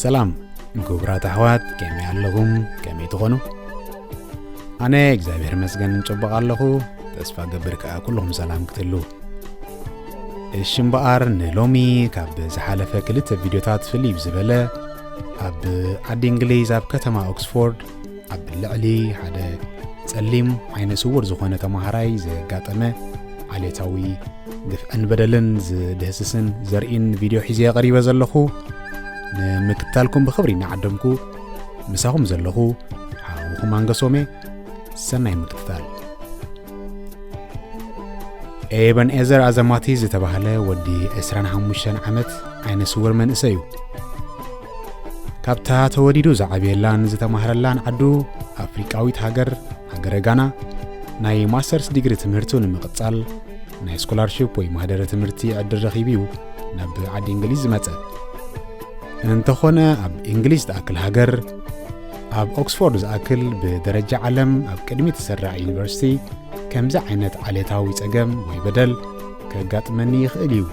سلام كبرات أحوات كم يعلقهم كم يتغنوا أنا إجزابير مسجن شبق علىه تسفى قبرك كلهم سلام كتلو الشنبقار نلومي كاب زحالفة كلت فيديوهات في اللي بزبالة أب عد إنجليز أب كتما أكسفورد أب اللعلي حدا تسليم عين صور زخونة مهراي زي قاتمة علي تاوي دفعن بدلن دهسسن زرقين فيديو حزية غريبة زلخو نمكتالكم بخبري نعدمكو مساهم زلخو حاوكم عنقصومي سنة متكتال ابن ازر ازماتي زتبهله ودي اسران حموشن عمت عين صور من اسيو كابتا توديدو زعبيلان زتمهرلان عدو افريقاويت هاجر غانا ناي ماسترز ديجري تمهرتون مقصال ناي سكولارشيب وي مهدره تمرتي عد رخيبيو ناب عد انجليز مص انت خونا اب انجليز تاكل هاجر اب اوكسفورد زاكل بدرجه عالم اب قدمي تسرع يونيفرسيتي كمزا عينت عليتاوي صقم وي بدل كغاطمني يخليو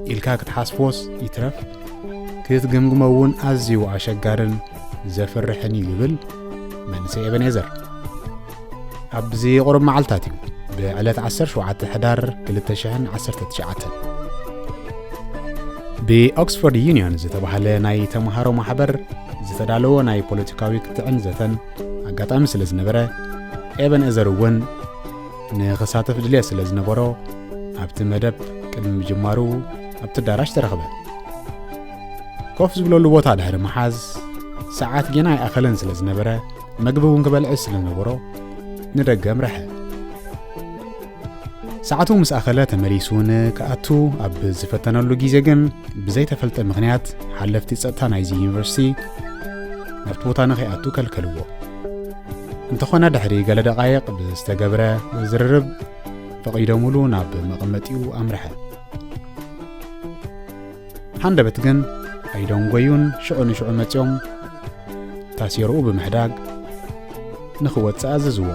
إلكا كتحاسفوس يترف كتغمغمون ازيو اشغارن زفرحني يبل منسي ابن ازر ابزي قرب معلتاتي بعلت 17 حدار 2019 بأكسفورد يونيون زتبهله ناي تمهارو محبر زتدالو ناي بوليتيكاوي كتعن زتن اغاطام سلازنبره ابن ازر ون نخساتف دليا سلازنبرو ابت مدب قدم جمارو ابت داراش ترخبه كوف زبلولو بوتا دهر محاز ساعات جناي اخلن سلازنبره مغبون قبل سلازنبرو ندقم رح ساعتو مس اخله تمريسون كاتو اب زفتنلو غيزه جن بزي تفلط مغنيات حلفتي صطا نايزي يونيفرسيتي نفط بوتا نخي اتو كلكلو انت خونا دحري قال دقايق بستغبره زررب فقيدو مولو ناب مقمطيو امرحه حندبت جن ايدون غيون شؤون متيوم تاسيرو بمحداق نخوت ساززو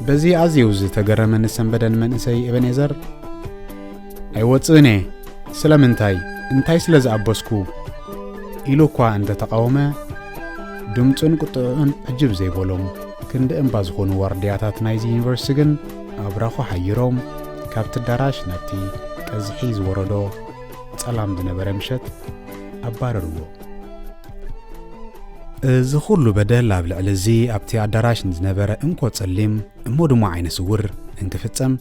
بزي ازيوز تجرمن سنبدن منسي ابن ازر ايوصني سلامنتاي انتاي سلاز ابسكو إلوكوا عند تقاومه دمتن قطعن عجب زي بولوم كند انباز خون وردياتات نايزي يونيفرسيتي ابراخو حيروم كابت داراش نتي كزحيز وردو صلام دنبره مشت اباررو زخولو بدل لابل علزي ابتي اداراش نزنبره انكو تصليم امودمو عين سور انكفصم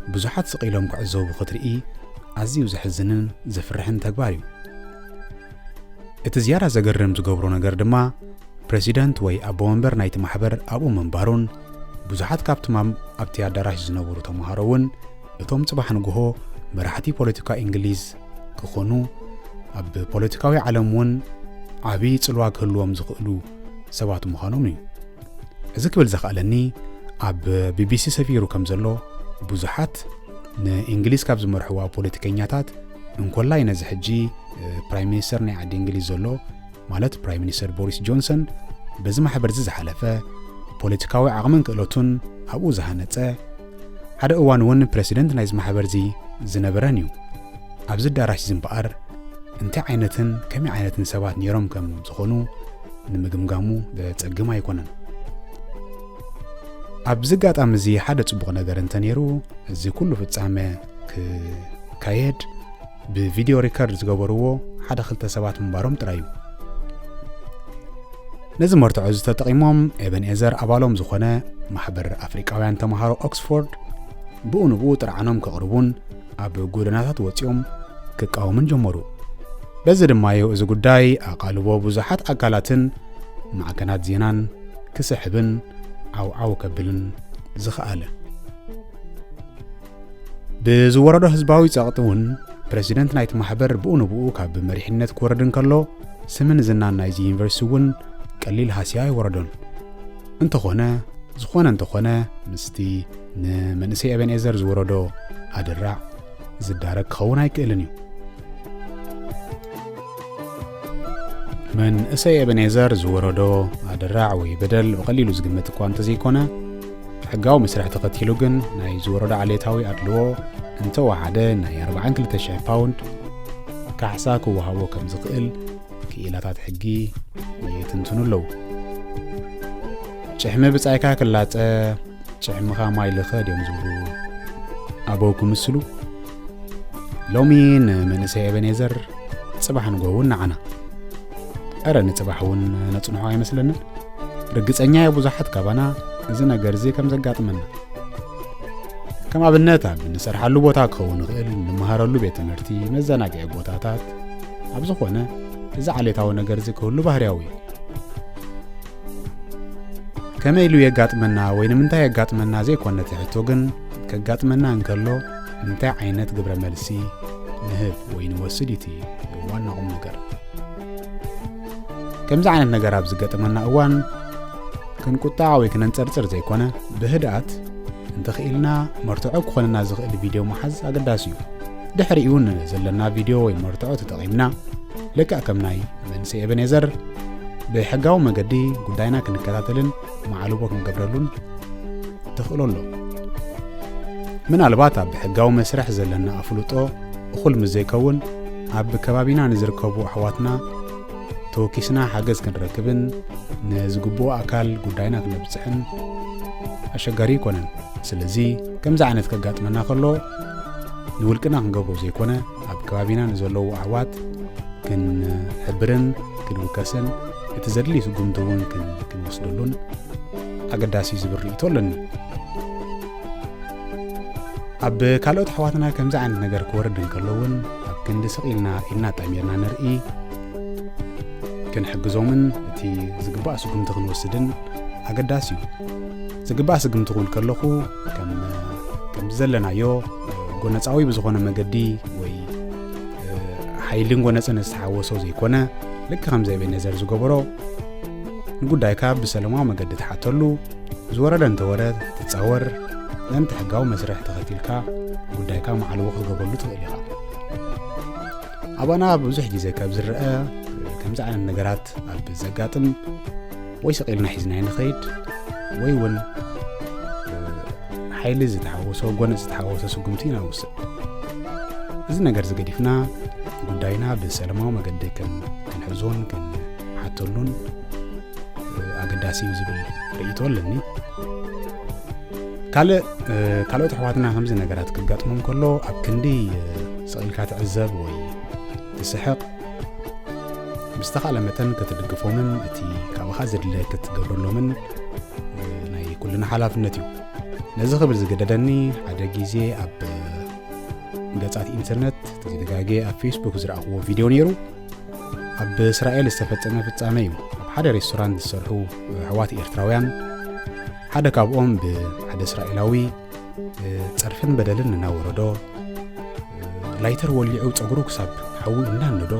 بزحات سقيلوم كعزو بخطري ازيو زحزنن زفرحن تغباريو اتزيارة زغرم زغبرو ነገር ድማ ፕሬዚዳንት ወይ አቦ ወንበር ናይቲ ማህበር አቦ መንባሩን ብዙሓት ካብቶም ኣብቲ አዳራሽ ዝነበሩ ተማሃሮውን እቶም ጽባሕ ንግሆ መራሕቲ ፖለቲካ እንግሊዝ ክኾኑ ኣብ ፖለቲካዊ ዓለምውን ዓቢ ጽልዋ ክህልዎም ዝኽእሉ ሰባት ምዃኖም እዩ እዚ ክብል ዘኽኣለኒ ኣብ ቢቢሲ ሰፊሩ ከም ዘሎ ብዙሓት ንእንግሊዝ ካብ ዝመርሕዋ ፖለቲከኛታት እንኮላይ ነዚ ሕጂ ፕራይም ሚኒስተር ናይ ዓዲ እንግሊዝ ዘሎ ማለት ፕራይም ሚኒስተር ቦሪስ ጆንሰን በዚ ማሕበር ዝሓለፈ ፖለቲካዊ ዓቕምን ክእለቱን ኣብኡ ዝሃነፀ ሓደ እዋን እውን ፕሬዚደንት ናይ ማሕበር ዝነበረን እዩ ኣብዚ ዳራሽ ዝምበኣር እንታይ ዓይነትን ከመይ ዓይነትን ሰባት ነይሮም ከም ዝኾኑ ንምግምጋሙ ዘጸግም ኣይኮነን ኣብዚ ጋጣም እዚ ሓደ ጽቡቕ ነገር እንተነይሩ እዚ ኩሉ ፍጻመ ካየድ بفيديو ريكورد ዝገበርዎ ሓደ ክልተ ሰባት ምንባሮም ጥራዩ ነዚ መርትዖ ዝተጠቂሞም ኤበን ኤዘር ኣባሎም ዝኾነ ማሕበር ኣፍሪቃውያን ተማሃሮ ኦክስፎርድ ብኡንብኡ ጥርዓኖም ከቕርቡን ኣብ ጎደናታት ወፂኦም ክቃወሙን ጀመሩ በዚ ድማዮ እዚ ጉዳይ ኣቃልቦ ብዙሓት ኣካላትን ማዕከናት ዜናን ክስሕብን ዓው ከብልን ዝኽኣለ ብዝወረዶ ህዝባዊ ጸቕጥውን ፕሬዚደንት ናይቲ ማሕበር ብኡንብኡ ካብ መሪሕነት ክወርድን ከሎ ስምን ዝናን ናይዚ ዩኒቨርሲቲውን ቀሊል ሃስያ ይወረዶን እንተኾነ ምስቲ ንመንእሰይ ኤበን ኤዘር ዝወረዶ ኣድራዕ ዝዳረግ ክኸውን ኣይክእልን እዩ መንእሰይ ኤበን ኤዘር ዝወረዶ ኣድራዕ ወይ በደል ብቐሊሉ ዝግመት እኳ እንተዘይኮነ ሕጋዊ መስርሕ ተኸቲሉ ግን ናይ ዝወረዶ ዓሌታዊ ኣድልዎ እንተወሓደ ናይ 42,000 ፓውንድ ካሕሳ ክወሃቦ ከም ዝኽእል ክኢላታት ሕጊ ይትንትኑ ኣለዉ ጭሕሚ ብጻይካ ክላጸ ጭሕምኻ ማይ ልኸድ እዮም ዝብሉ ኣቦው ክምስሉ ሎሚ ንመንእሰይ ኤበኔዘር ጽባሕ ንጎውን ንዓና ኣረ ንጽባሕ እውን ነጽንሖ ኣይመስለንን ርግጸኛ የብዙሓት ካባና እዚ ነገር እዚ ከም ዘጋጥመና ከም ኣብነት ኣብ ንሰርሓሉ ቦታ ክኸውን ይኽእል ንምሃረሉ ቤት ትምህርቲ መዘናግዒ ቦታታት ኣብ ዝኾነ እዚ ዓሌታዊ ነገር እዚ ክህሉ ባህርያዊ እዩ ከመይ ኢሉ የጋጥመና ወይ ንምንታይ የጋጥመና ዘይኮነ ትሕቶ ግን ከጋጥመና እንከሎ እንታይ ዓይነት ግብረ መልሲ ንህብ ወይ ንወስድ እቲ ዋና ቁም ነገር ከምዚ ዓይነት ነገር ኣብ ዝገጠመና እዋን ክንቁጣዕ ወይ ክነንጸርጽር ዘይኮነ ብህድኣት እንተኽኢልና መርትዖ ክኾነና ዝኽእል ቪድዮ መሓዝ ኣገዳሲ እዩ ድሕሪኡን ዘለና ቪድዮ ወይ መርትዖ ተጠቒምና ልክዕ ከም ናይ መንእሰይ ኤበኔዘር ብሕጋዊ መገዲ ጉዳይና ክንከታተልን ማዕልቦ ክንገብረሉን ትኽእሎ ኣሎ ምናልባት ኣብ ሕጋዊ መስርሕ ዘለና ኣፍልጦ እኹል ምዘይከውን ኣብ ከባቢና ንዝርከቡ ኣሕዋትና ተወኪስና ሓገዝ ክንረክብን ንዝግብኦ ኣካል ጉዳይና ክንብፅሕን ኣሸጋሪ ይኮነን ስለዚ ከምዚ ዓይነት ከጋጥመና ከሎ ንውልቅና ክንገብሮ ዘይኮነ ኣብ ከባቢና ንዘለዉ ኣሕዋት ክንሕብርን ክንውከስን እቲ ዘድሊ ስጉምቲ እውን ክንወስደሉን ኣገዳሲ ዝብል ርእይቶ ኣለኒ ኣብ ካልኦት ኣሕዋትና ከምዚ ዓይነት ነገር ክወርድ እንከሎውን ኣብ ክንዲ ስቒልና ኢልና ጣሚርና ንርኢ ክንሕግዞምን እቲ ዝግባእ ስጉምቲ ክንወስድን ኣገዳሲ እዩ ዝግባእ ስጉምቲ ክብል ከለኹ ከም ዘለናዮ ጎነፃዊ ብዝኾነ መገዲ ወይ ሓይልን ጎነፅን ዝተሓወሶ ዘይኮነ ልክ ከምዚ ኤበኔዘር ዝገበሮ ንጉዳይካ ብሰላማዊ መገዲ ትሓተሉ ዝወረደ እንተወረድ ትፃወር ነንቲ ሕጋዊ መስርሕ ተኸቲልካ ጉዳይካ ማዕልቦ ክትገበሉ ትኽእል ኢኻ ኣባና ብዙሕ ግዜ ካብ ዝርአ ከምዚ ዓይነት ነገራት ኣብ ዘጋጥም ወይ ሰቒልና ሒዝናይ ንኸይድ ወይ እውን ሓይሊ ዝተሓወሶ ጎነፅ ዝተሓወሶ ስጉምቲ ኢና ንወስድ እዚ ነገር ዝገዲፍና ጉዳይና ብሰላማዊ መገዲ ክንሕዞን ክንሓተሉን ኣገዳሲ እዩ ዝብል ርእይቶ ኣለኒ ካልኦት ኣሕዋትና ከምዚ ነገራት ክጋጥሞም ከሎ ኣብ ክንዲ ሰቒልካ ትዕዘብ ወይ ትስሕቕ ብዝተኻእለ መጠን ክትድግፎምን እቲ ካብኻ ዘድለ ክትገብረሎምን ናይ ኩልና ሓላፍነት እዩ ነዚ ክብል ዝገደደኒ ሓደ ግዜ ኣብ ገጻት ኢንተርነት ተዘጋጌ ኣብ ፌስቡክ ዝረኣኽዎ ቪድዮ ነይሩ ኣብ እስራኤል ዝተፈጸመ ፍጻመ እዩ ኣብ ሓደ ሬስቶራንት ዝሰርሑ ኣሕዋት ኤርትራውያን ሓደ ካብኦም ብሓደ እስራኤላዊ ፀርፍን በደልን እናወረዶ ላይተር ወሊዑ ፀጉሩ ክሳብ ሓዊ እናነዶ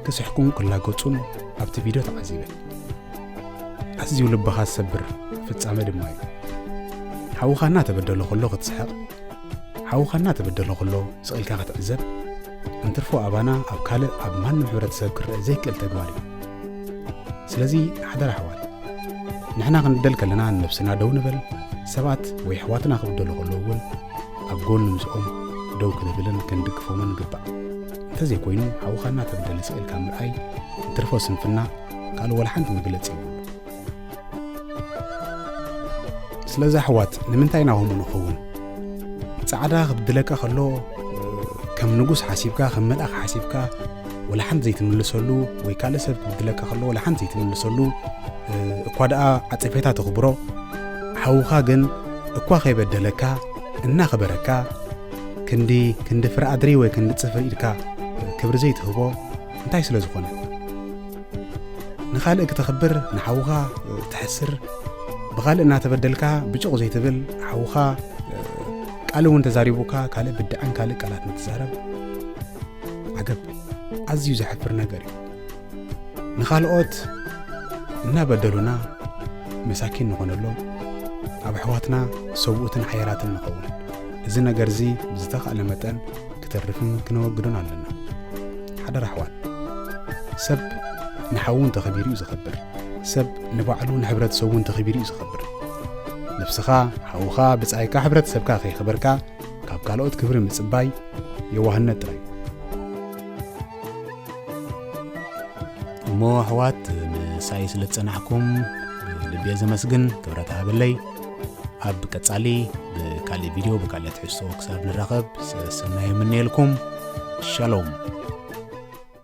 ክስሕቁን ክላገጹን ኣብቲ ቪድዮ ተዓዚበ ኣዝዩ ልብኻ ዝሰብር ፍጻመ ድማ እዩ ሓውኻ እናተበደሎ ከሎ ክትስሕቕ ሓውኻ እናተበደሎ ከሎ ስቒልካ ክትዕዘብ እንትርፎ ኣባና ኣብ ካልእ ኣብ ማንም ሕብረተሰብ ክርአ ዘይክእል ተግባር እዩ ስለዚ ሓደራ ኣሕዋት ንሕና ክንበደል ከለና ንነብስና ደው ንበል ሰባት ወይ ኣሕዋትና ክብደሉ ከለዉ እውን ኣብ ጎኒ ምስኦም ደው ክንብልን ክንድግፎምን ግባእ እንተዘይኮይኑ ሓውኻ እናተበደለ ስቒልካ ምርኣይ እንትርፎ ስንፍና ካልእ ወላ ሓንቲ መግለፂ ይብሉ ስለዚ ኣሕዋት ንምንታይ ናብኦም ንኸውን ጻዕዳ ክብድለካ ከሎ ከም ንጉስ ሓሲብካ ከም መልኣኽ ሓሲብካ ወላ ሓንቲ ዘይትምልሰሉ ወይ ካልእ ሰብ ክብድለካ ከሎ ወላ ሓንቲ ዘይትምልሰሉ እኳ ደኣ ዓፀፌታ ተኽብሮ ሓውኻ ግን እኳ ከይበደለካ እናኸበረካ ክንዲ ፍረ ኣድሪ ወይ ክንዲ ፅፍር ኢድካ ክብሪ ዘይትህቦ እንታይ ስለ ዝኾነ ንኻልእ ክትኽብር ንሓውኻ ትሕስር ብኻልእ እናተበደልካ ብጭቕ ዘይትብል ሓውኻ ቃል እውን ተዛሪቡካ ካልእ ብድዓን ካልእ ቃላት ንትዛረብ ዓገብ ኣዝዩ ዘሕፍር ነገር እዩ ንኻልኦት እናበደሉና መሳኪን ንኾነሎም ኣብ ኣሕዋትና ሰብኡትን ሓያላትን ንኸውን እዚ ነገር እዚ ብዝተኻእለ መጠን ክተርፍን ክነወግዱን ኣለና ሓደራ ኣሕዋት ሰብ ንሓውን ተኸቢሩ እዩ ዝኸብር ሰብ ንባዕሉ ንሕብረተሰቡን ተኸቢሩ እዩ ዝኸብር ነፍስኻ ሓውኻ ብጻይካ ሕብረተሰብካ ከይኽበርካ ካብ ካልኦት ክብሪ ምጽባይ የዋህነት ጥራይ እሞ ኣሕዋት ንሳይ ስለ ዝጸናሕኩም ልብየ ዘመስግን ክብረት ሃበለይ ኣብ ቀጻሊ ብካልእ ቪድዮ ብካልእ ትሕዝቶ ክሳብ ንራኸብ ሰናይ የምንየልኩም ሻሎም